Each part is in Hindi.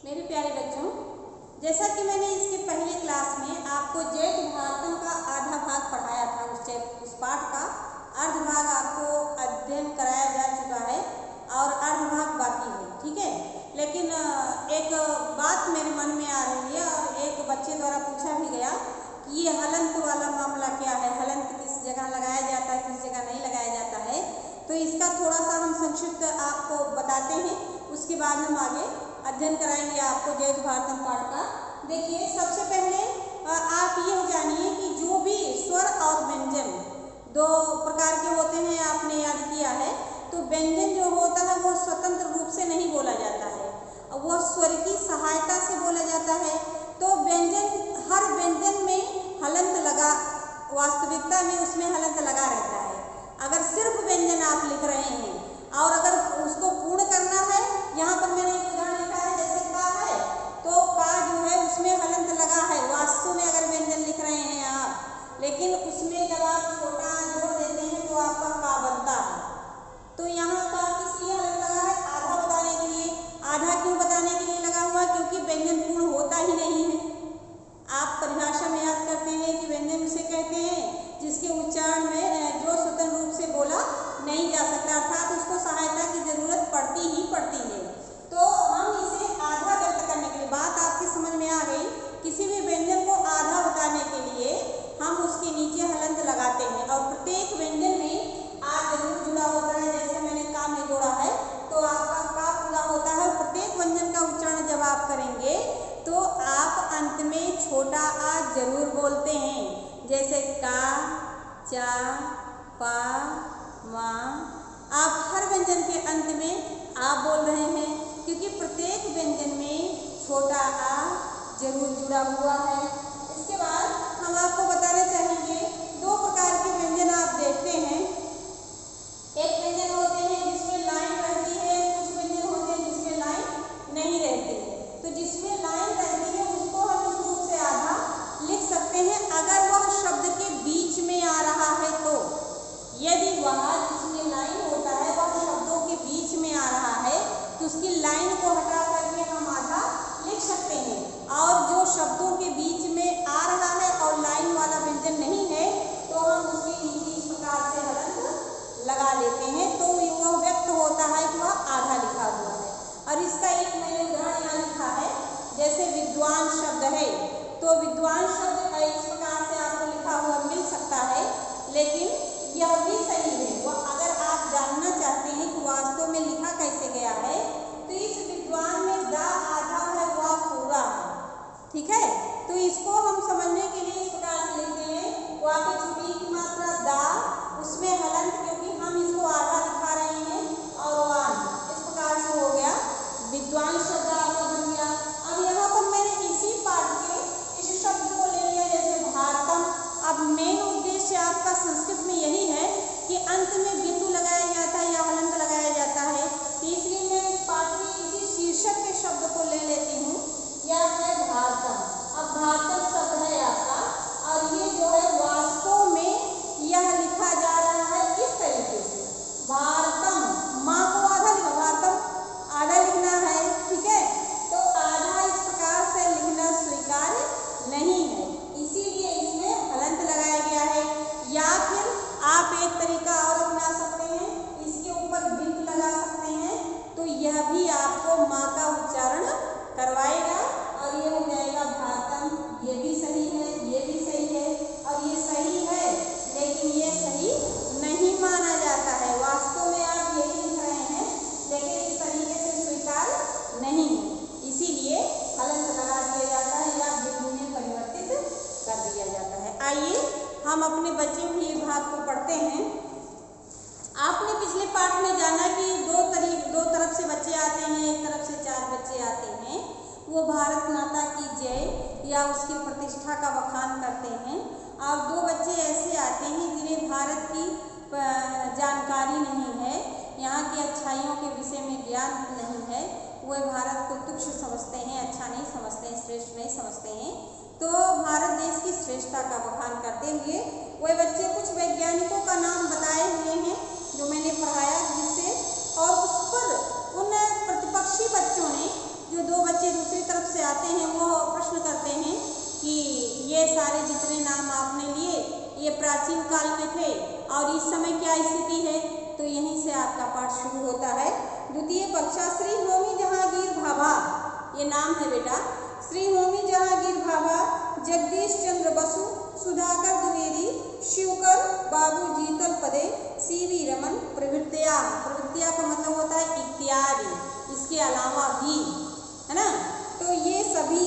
मेरे प्यारे बच्चों, जैसा कि मैंने इसके पहले क्लास में आपको जैत भारतम का आधा भाग पढ़ाया था, उस पाठ का अर्ध भाग आपको अध्ययन कराया जा चुका है और अर्ध भाग बाकी है। ठीक है, लेकिन एक बात मेरे मन में आ रही है और एक बच्चे द्वारा पूछा भी गया कि ये हलंत वाला मामला क्या है, हलंत किस जगह लगाया जाता है, किस जगह नहीं लगाया जाता है। तो इसका थोड़ा सा हम संक्षिप्त आपको बताते हैं, उसके बाद हम आगे अध्ययन कराएंगे आपको जैत भारतम पाठ का। देखिए, सबसे पहले आप यह जानिए कि जो भी स्वर और व्यंजन दो प्रकार के होते हैं, आपने याद किया है। तो व्यंजन जो होता है वो स्वतंत्र रूप से नहीं बोला जाता है, वो स्वर की सहायता से बोला जाता है। तो व्यंजन, हर व्यंजन में हलंत लगा, वास्तविकता में उसमें हलंत लगा रहता है। अगर सिर्फ व्यंजन आप लिख रहे हैं और अगर उसको पूर्ण करना है, यहाँ पर मैंने एक उदाहरण लिखा है, जैसे का है, तो का जो है उसमें हलंत लगा है वास्तव में अगर व्यंजन लिख रहे हैं आप, लेकिन उसमें जब आप छोटा जोड़ देते हैं तो आपका का बनता है। तो यहाँ का किस लिए हलंत लगा है? आधा बताने के लिए। आधा क्यों बताने के लिए लगा हुआ? क्योंकि व्यंजन पूर्ण होता ही नहीं है। आप परिभाषा में याद करते हैं कि व्यंजन उसे कहते हैं जिसके उच्चारण में जो स्वतंत्र रूप से बोला नहीं जा सकता, अर्थात उसको सहायता की जरूरत पड़ती ही पड़ती है। तो हम इसे आधा व्यक्त करने के लिए, बात आपकी समझ में आ गई, किसी भी व्यंजन को आधा बताने के लिए हम उसके नीचे हलंत लगाते हैं और प्रत्येक व्यंजन में आ जरूर जुड़ा होता है। जैसे मैंने का में जोड़ा है तो आपका का पूरा होता है। प्रत्येक व्यंजन का उच्चारण जब आप करेंगे तो आप अंत में छोटा आ जरूर बोलते हैं, जैसे का, चा, पा, मा। आप हर व्यंजन के अंत में आ बोल रहे हैं क्योंकि प्रत्येक व्यंजन में छोटा आ जरूर जुड़ा हुआ है। इसके बाद हम आपको बताना चाहेंगे, दो प्रकार के व्यंजन आप देखते हैं। एक व्यंजन होते हैं जिसमें लाइन रहती है, कुछ व्यंजन होते हैं जिसमें लाइन नहीं रहती है। तो जिसमें लाइन रहती है उसको हम इस रूप से आधा लिख सकते हैं अगर वह शब्द के बीच में आ रहा है तो। यदि वह जिसमें लाइन होता है वह शब्दों के बीच में आ रहा है तो उसकी लाइन को हटा करके हम आधा लिख सकते हैं। और जो शब्दों के बीच में आ रहा है और लाइन वाला व्यंजन नहीं है तो हम उसके नीचे इस प्रकार से हलंत लगा लेते हैं, तो वह व्यक्त होता है कि वह आधा लिखा हुआ है। और इसका एक मैंने उदाहरण यहाँ लिखा है, जैसे विद्वान शब्द है, तो विद्वान शब्द इस प्रकार से आपको लिखा हुआ मिल सकता है, लेकिन यह भी सही है। वह अगर आप जानना चाहते हैं कि वास्तव में लिखा कैसे गया है तो इस विद्वान में दा आधा है, वह पूरा है। ठीक है, तो इसको हम समझने के लिए इस प्रकार से लिखते हैं, वह की छुट्टी की मात्रा दा, उसमें हलंत क्योंकि हम इसको आधा दिखा रहे हैं, और वान इस प्रकार से हो गया विद्वान शब्द आपका बन गया। अब यहाँ पर मैंने इसी पाठ के इस शब्द को ले लिया, जैसे भारतम। अब मेन उद्देश्य आपका संस्कृत में यही है कि अंत में बिंदु लगाया जाता है या हलंत लगाया जाता है, इसलिए मैं इस पाठ के इसी शीर्षक के शब्द को ले लेती हूँ, यह है भारतम। अब भारतम शब्द है आपका, और ये जो है वास्तव में यह लिखा जा रहा है इस तरीके से, भारतम। माँ को आधा लिखा, भारतम आधा लिखना है। ठीक है, तो आधा इस प्रकार से लिखना स्वीकार्य नहीं है, इसीलिए इसमें हलंत लगाया गया है। या फिर आप एक तरीका और अपना सकते हैं, इसके ऊपर बिंदु लगा सकते हैं, तो यह भी आपको माँ का उच्चारण करवाएगा और ये हो जाएगा भारतम। ये भी सही है, ये भी सही है, और ये सही है, लेकिन ये सही नहीं माना जाता है। वास्तव में आप यही लिख रहे हैं, लेकिन इस तरीके से स्वीकार नहीं है, इसीलिए हलंत लगा दिया जाता है या बिंदु में परिवर्तित कर दिया जाता है। आइए हम अपने बचे हुए भाग को पढ़ते हैं। आपने पिछले पाठ में जाना कि दो तरफ से बच्चे आते हैं, एक तरफ से 4 बच्चे आते हैं, वो भारत माता की जय या उसकी प्रतिष्ठा का बखान करते हैं। और 2 बच्चे ऐसे आते हैं जिन्हें भारत की जानकारी नहीं है, यहाँ की अच्छाइयों के विषय में ज्ञान नहीं है, वे भारत को तुच्छ समझते हैं, अच्छा नहीं समझते हैं, श्रेष्ठ नहीं समझते हैं। तो भारत देश की श्रेष्ठता का बखान करते हुए वे बच्चे कुछ वैज्ञानिकों का नाम बताए हुए हैं जो मैंने पढ़ाया जिससे, और उस पर उन प्रतिपक्षी बच्चों ने, जो 2 बच्चे दूसरे ये सारे जितने नाम आपने लिए ये प्राचीन काल में थे और इस समय क्या स्थिति है, तो यहीं से आपका पाठ शुरू होता है। द्वितीय पक्षा श्री होमी जहांगीर भाभा, ये नाम है बेटा। श्री होमी जहांगीर भाभा, जगदीश चंद्र बसु, सुधाकर द्विवेदी, शिवकर बाबू जीतल पदे, सीवी रमन प्रभृत्या, प्रभृत्या का मतलब होता है इत्यादि, इसके अलावा भी, है ना। तो ये सभी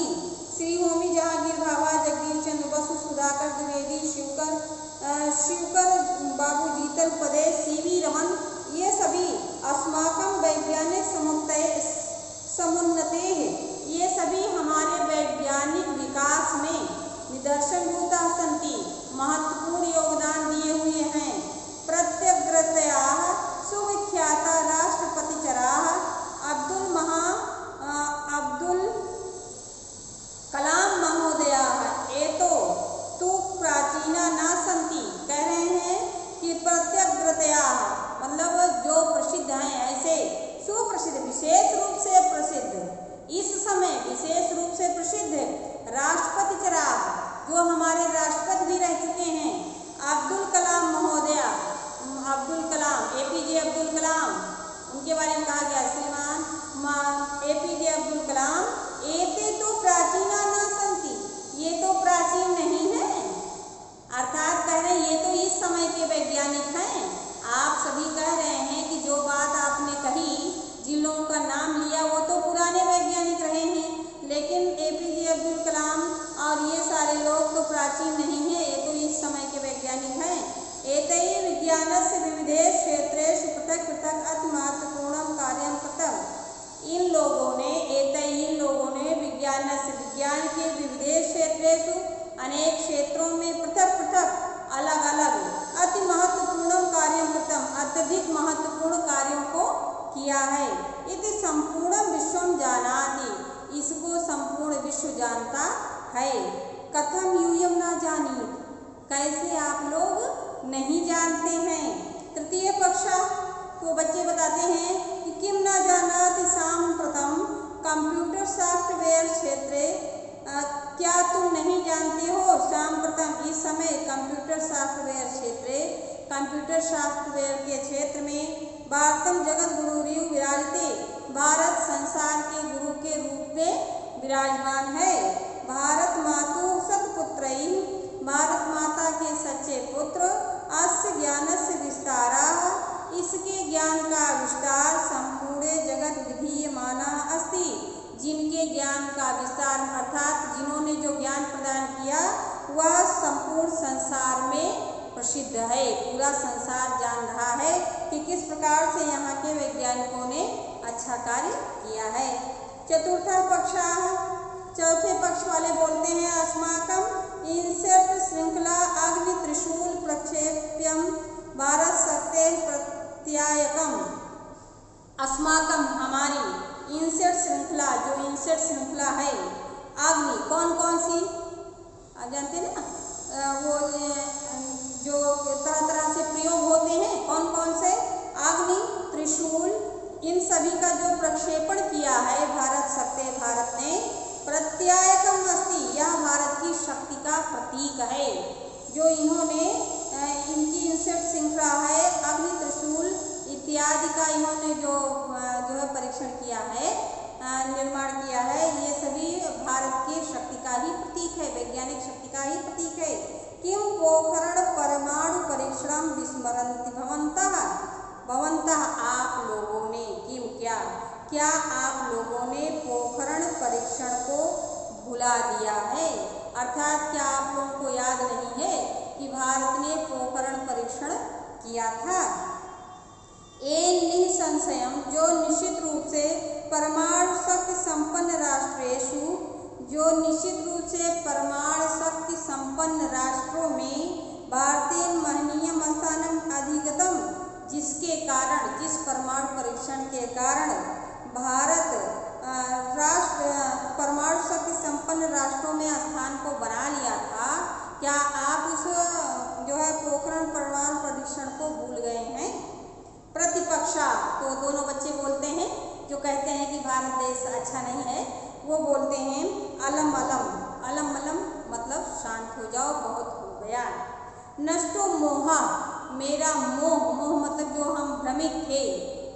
श्री होमी जहांगीर भाभा, जगदीश चंद्र बसु, सुधाकर द्विवेदी, शिवकर बाबू जीतल पदे, सीवी रमन, ये सभी अस्माकं वैज्ञानिक समुन्नते हैं, ये सभी हमारे वैज्ञानिक विकास में निदर्शनभूता सन्ति, महत्वपूर्ण योगदान दिए हुए हैं। प्रत्यग्रतयाः सुविख्याता राष्ट्रपतिचराः अब्दुल कलाम महोदयाः एतो तु प्राचीना न सन्ति, कह रहे हैं कि प्रत्यग्रतयाः मतलब जो प्रसिद्ध हैं, ऐसे सुप्रसिद्ध, विशेष रूप से प्रसिद्ध, इस समय विशेष रूप से प्रसिद्ध राष्ट्रपतिचराः, जो हमारे राष्ट्रपति भी रह चुके हैं, अब्दुल कलाम महोदया, अब्दुल कलाम, एपीजे अब्दुल कलाम, उनके बारे में कहा गया श्रीमान एपीजे अब्दुल कलाम, एते तो प्राचीना न सन्ति, ये तो प्राचीन नहीं है, अर्थात कह रहे हैं ये तो इस समय के वैज्ञानिक हैं। आप सभी कह रहे हैं कि जो बात आपने कही, जिन लोगों का नाम लिया वो तो पुराने वैज्ञानिक रहे हैं, लेकिन एपीजे अब्दुल कलाम और ये सारे लोग तो प्राचीन नहीं है, ये तो इस समय के वैज्ञानिक हैं। एतैः विज्ञानस्य विविधेषु क्षेत्रेषु पृथक् पृथक् अति महत्वपूर्णं कार्यं कृतम्, इन लोगों ने विज्ञान के विविधेषु क्षेत्रेषु अनेक क्षेत्रों में पृथक पृथक अलग अलग अति महत्वपूर्ण कार्यं कृतम्, अत्यधिक महत्वपूर्ण कार्यों को किया है। इति संपूर्ण विश्वम जानाति, इसको संपूर्ण विश्व जानता है। कथम यूयम न जानीत, कैसे आप लोग नहीं जानते हैं। तृतीय पक्षा को बच्चे बताते हैं कि किम न जानाति साम्प्रतं कंप्यूटर सॉफ्टवेयर क्षेत्रे, क्या तुम नहीं जानते हो साम्प्रतं इस समय कंप्यूटर सॉफ्टवेयर क्षेत्रे, कंप्यूटर सॉफ्टवेयर के क्षेत्र में भारतम जगत गुरुरिव विराजते, भारत संसार के गुरु के रूप में विराजमान है। भारत मातु सत्पुत्रैः, भारत माता के सच्चे पुत्र, अस्य ज्ञानस्य विस्तारः, इसके ज्ञान का विस्तार, संपूर्ण जगत विधीयमानः अस्ति, जिनके ज्ञान का विस्तार अर्थात जिन्होंने जो ज्ञान प्रदान किया वह संपूर्ण संसार में प्रसिद्ध है। पूरा संसार जान रहा है कि किस प्रकार से यहाँ के वैज्ञानिकों ने अच्छा कार्य किया है। चतुर्थ पक्ष, चौथे पक्ष वाले बोलते हैं अस्माकं इंसेट श्रृंखला अग्नि त्रिशूल प्रक्षेप्यम भारत शक्ते प्रत्यायकम, अस्माकं हमारी इंसेट श्रृंखला, जो इंसेट श्रृंखला है, अग्नि कौन कौन सी आप जानते हैं ना, वो जो तरह तरह से प्रयोग होते हैं, कौन कौन से, अग्नि त्रिशूल, इन सभी का जो प्रक्षेपण किया है भारत शक्ते, भारत ने, प्रत्यायकम अस्ति, यह भारत की शक्ति का प्रतीक है। जो इन्होंने इनकी इंसेट श्रृंखला है, अग्नि त्रिशूल इत्यादि का इन्होंने जो है परीक्षण किया है, निर्माण किया है, ये सभी भारत की शक्ति का ही प्रतीक है, वैज्ञानिक शक्ति का ही प्रतीक है। किम पोखरण परमाणु परीक्षणम विस्मरन्ति भवन्तः, भवन्तः आप लोगों ने, किम क्या आप लोगों ने पोखरण परीक्षण को भुला दिया है, अर्थात क्या आप लोगों को याद नहीं है कि भारत ने पोखरण परीक्षण किया था। निसंशयम, जो निश्चित रूप से परमाणु शक्ति संपन्न राष्ट्रेषु, जो निश्चित रूप से परमाणु शक्ति संपन्न राष्ट्रों में भारतीय महनीयम स्थानम अधिगतम, जिसके कारण, जिस परमाणु परीक्षण के कारण भारत राष्ट्र परमाणु शक्ति संपन्न राष्ट्रों में स्थान को बना लिया था, क्या आप उस जो है पोखरण परमाणु परीक्षण को भूल गए हैं। प्रतिपक्षा, तो दोनों बच्चे बोलते हैं जो कहते हैं कि भारत देश अच्छा नहीं है, वो बोलते हैं अलम अलम, अलम अलम मतलब शांति शांत हो जाओ, बहुत हो गया। नष्टो मोहा, मेरा मोह, मोह मतलब जो हम भ्रमित थे,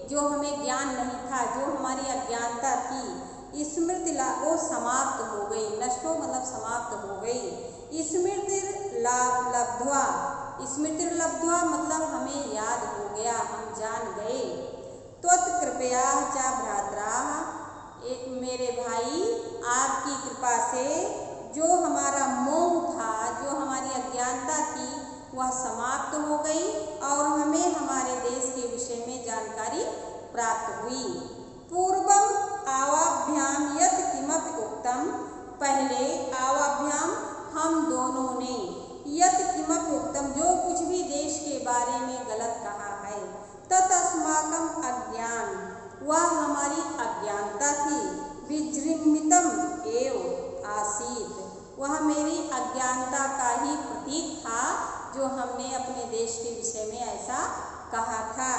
जो हमें ज्ञान नहीं था, जो हमारी अज्ञानता थी। स्मृति वो समाप्त हो गई, नष्टो मतलब समाप्त हो गई। स्मृति लब्ध्वा, स्मृति लब्ध्वा मतलब हमें याद हो गया, हम जान गए। त्वत्कृपया च भ्रात्रा, एक मेरे भाई आपकी कृपा से जो हमारा मोह था, जो हमारी अज्ञानता थी, वह समाप्त हो गई और हमें हमारे देश के विषय में जानकारी प्राप्त हुई। पूर्वम आवाभ्याम यत् किमपि उक्तम, पहले आवाभ्याम हम दोनों ने, यत् किमपि उक्तम जो कुछ भी देश के बारे में गलत कहा है, तदस्माकम अज्ञान, वह हमारी अज्ञानता थी। विजृंभितम एव आसीत, वह मेरी अज्ञानता का ही प्रतीक था जो हमने अपने देश के विषय में ऐसा कहा था।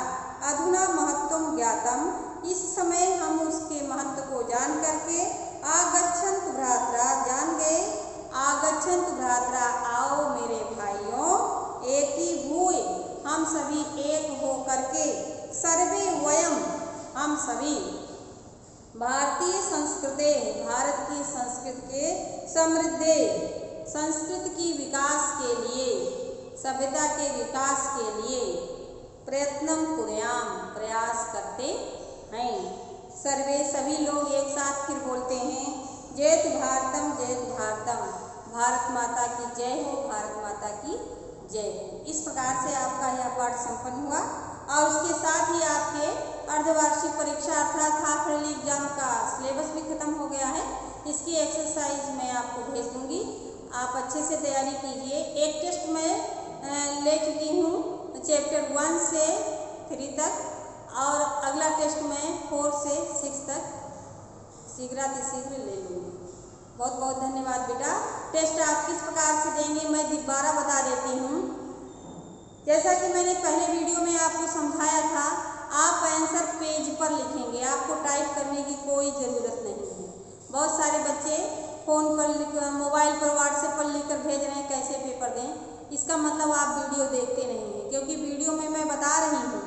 अधुना महत्वम ज्ञातम, इस समय हम उसके महत्व को जान करके, आगच्छन्तु भ्रात्रा, जान गए। आगच्छन्तु भ्रात्रा, आओ मेरे भाइयों, एकीभूय, हम सभी एक हो करके, सर्वे वयम, हम सभी, भारतीय संस्कृते, भारत की संस्कृति के समृद्धे, संस्कृति की विकास के लिए, सभ्यता के विकास के लिए, प्रयत्नम कुर्याम, प्रयास करते हैं। सर्वे सभी लोग एक साथ फिर बोलते हैं, जयतु भारतम जयतु भारतम, भारत माता की जय हो, भारत माता की जय हो। इस प्रकार से आपका यह पाठ संपन्न हुआ और उसके साथ ही आपके अर्धवार्षिक परीक्षा अर्थात हाफ ईयरली एग्जाम का सिलेबस भी खत्म हो गया है। इसकी एक्सरसाइज मैं आपको भेज दूंगी, आप अच्छे से तैयारी कीजिए। एक टेस्ट मैं ले चुकी हूँ चैप्टर 1 से 3 तक और अगला टेस्ट मैं 4 से 6 तक शीघ्र ले लूँगी। बहुत बहुत धन्यवाद बेटा। टेस्ट आप किस प्रकार से देंगे मैं दोबारा बता देती हूँ। जैसा कि मैंने पहले वीडियो में आपको समझाया था, आप आंसर पेज पर लिखेंगे, आपको टाइप करने की कोई ज़रूरत नहीं है। बहुत सारे बच्चे फ़ोन पर, मोबाइल पर, व्हाट्सएप पर लिखकर भेज रहे हैं कैसे पेपर दें। इसका मतलब आप वीडियो देखते नहीं हैं, क्योंकि वीडियो में मैं बता रही हूँ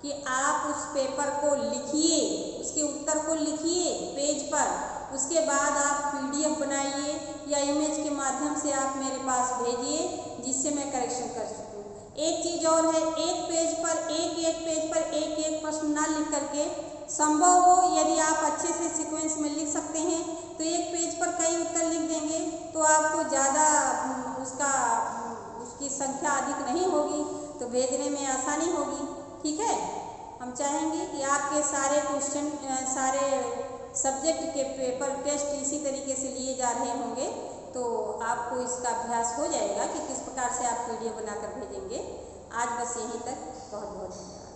कि आप उस पेपर को लिखिए, उसके उत्तर को लिखिए पेज पर, उसके बाद आप PDF बनाइए या इमेज के माध्यम से आप मेरे पास भेजिए, जिससे मैं करेक्शन कर सकूँ। एक चीज़ और है, एक पेज पर एक प्रश्न ना लिख करके, संभव हो यदि आप अच्छे से सीक्वेंस में लिख सकते हैं तो एक पेज पर कई उत्तर लिख देंगे तो आपको ज़्यादा उसकी संख्या अधिक नहीं होगी, तो भेजने में आसानी होगी। ठीक है, हम चाहेंगे कि आपके सारे क्वेश्चन, सारे सब्जेक्ट के पेपर टेस्ट इसी तरीके से लिए जा रहे होंगे, तो आपको इसका अभ्यास हो जाएगा कि किस प्रकार से आप वीडियो बनाकर भेजेंगे। आज बस यहीं तक, बहुत बहुत धन्यवाद।